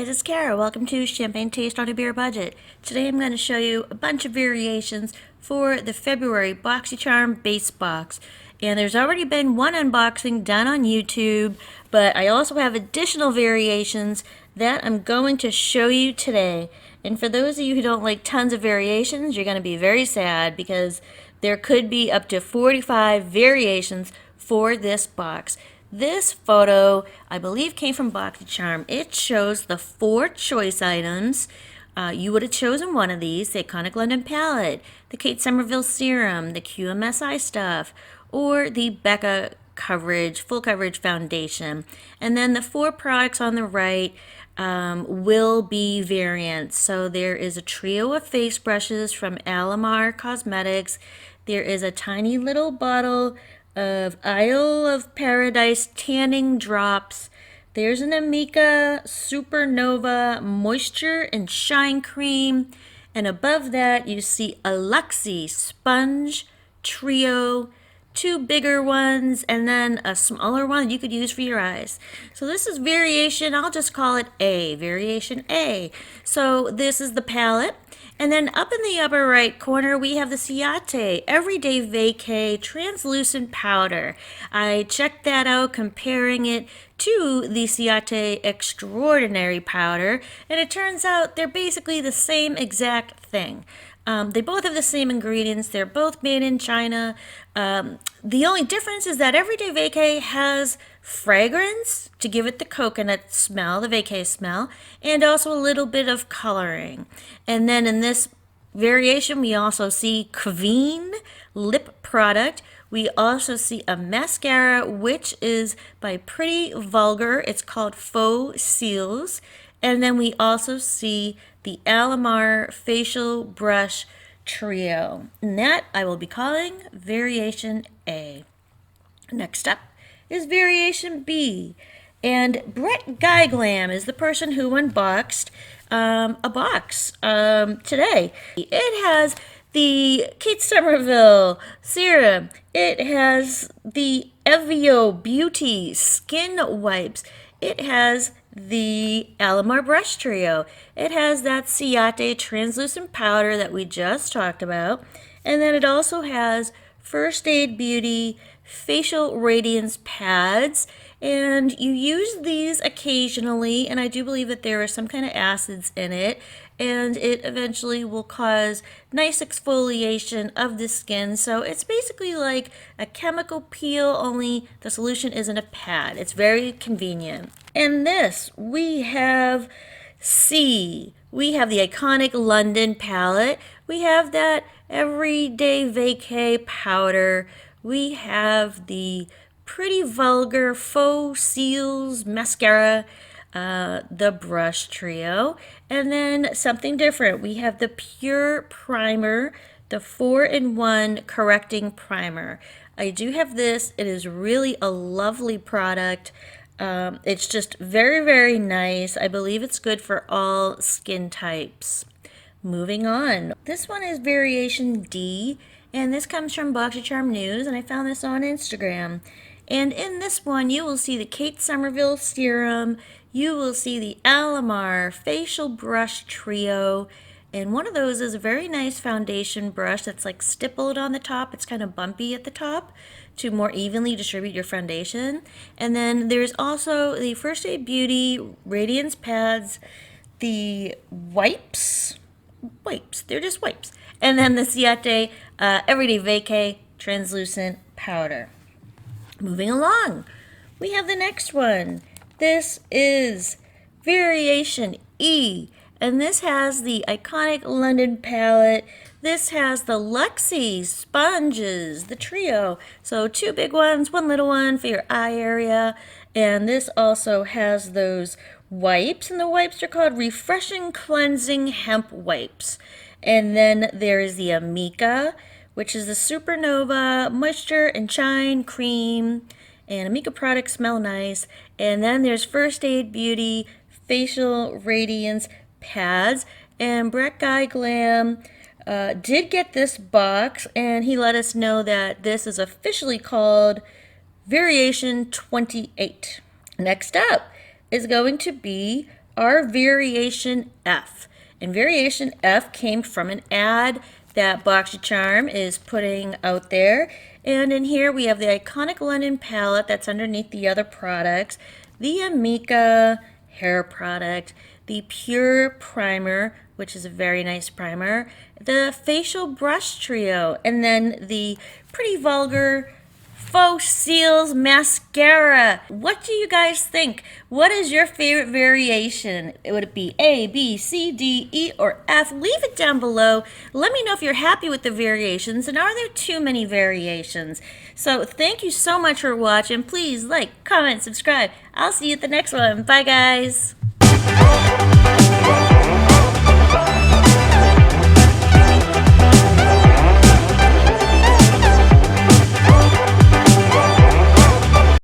guys, it's Kara. Welcome to Champagne Taste on a Beer Budget. Today I'm going to show you a bunch of variations for the February BOXYCHARM base box. And there's already been one unboxing done on YouTube, but I also have additional variations that I'm going to show you today. And for those of you who don't like tons of variations, you're going to be very sad because there could be up to 45 variations for this box. This photo, I believe, came from BOXYCHARM. It shows the 4 choice items. You would have chosen one of these, the Iconic London Palette, the Kate Somerville Serum, the QMSI stuff, or the Becca Coverage, Full Coverage Foundation. And then the 4 products on the right will be variants. So there is a trio of face brushes from Alamar Cosmetics. There is a tiny little bottle of Isle of Paradise tanning drops. There's an Amika Supernova Moisture and Shine Cream. And above that you see a Luxie Sponge Trio, 2 bigger ones, and then a smaller one you could use for your eyes. So this is variation, I'll just call it A, variation A. So this is the palette. And then up in the upper right corner, we have the Ciate Everyday Vacay Translucent Powder. I checked that out, comparing it to the Ciate Extraordinary Powder, and it turns out they're basically the same exact thing. They both have the same ingredients. They're both made in China. The only difference is that Everyday Vacay has fragrance to give it the coconut smell, the vacay smell, and also a little bit of coloring. And then in this variation, we also see Kveen lip product. We also see a mascara, which is by Pretty Vulgar. It's called Faux Seals. And then we also see the Alamar Facial Brush Trio. And that I will be calling Variation A. Next up is Variation B. And Brett Geiglam is the person who unboxed a box today. It has the Kate Somerville Serum. It has the Evio Beauty Skin Wipes. It has the Alamar Brush Trio. It has that Ciate Translucent Powder that we just talked about. And then it also has First Aid Beauty Facial Radiance Pads. And you use these occasionally, and I do believe that there are some kind of acids in it, and it eventually will cause nice exfoliation of the skin. So it's basically like a chemical peel, only the solution isn't a pad. It's very convenient. And this, we have C. We have the Iconic London Palette. We have that Everyday Vacay Powder. We have the Pretty Vulgar Faux Seals Mascara, the Brush Trio, and then something different. We have the Pure Primer, the 4-in-1 Correcting Primer. I do have this. It is really a lovely product. It's just very, very nice. I believe it's good for all skin types. Moving on. This one is Variation D, and this comes from BOXYCHARM News, and I found this on Instagram. And in this one, you will see the Kate Somerville Serum, you will see the Alamar Facial Brush Trio, and one of those is a very nice foundation brush that's like stippled on the top. It's kind of bumpy at the top to more evenly distribute your foundation. And then there's also the First Aid Beauty Radiance Pads, the wipes, they're just wipes, and then the Ciate Everyday Vacay Translucent Powder. Moving along, we have the next one. This is Variation E, and this has the Iconic London Palette. This has the Luxie Sponges, the trio. So 2 big ones, 1 little one for your eye area. And this also has those wipes, and the wipes are called Refreshing Cleansing Hemp Wipes. And then there is the Amika, which is the Supernova Moisture and Shine Cream. And Amika products smell nice. And then there's First Aid Beauty Facial Radiance Pads. And Brett Geiglam did get this box, and he let us know that this is officially called Variation 28. Next up is going to be our variation F. And variation F came from an ad that BOXYCHARM is putting out there. And in here we have the iconic London palette that's underneath the other products, the Amica hair product, the Pure Primer, which is a very nice primer, the Facial Brush Trio, and then the Pretty Vulgar Faux Seals Mascara. What do you guys think? What is your favorite variation? Would it be A, B, C, D, E, or F? Leave it down below. Let me know if you're happy with the variations and are there too many variations. So thank you so much for watching. Please like, comment, subscribe. I'll see you at the next one. Bye guys.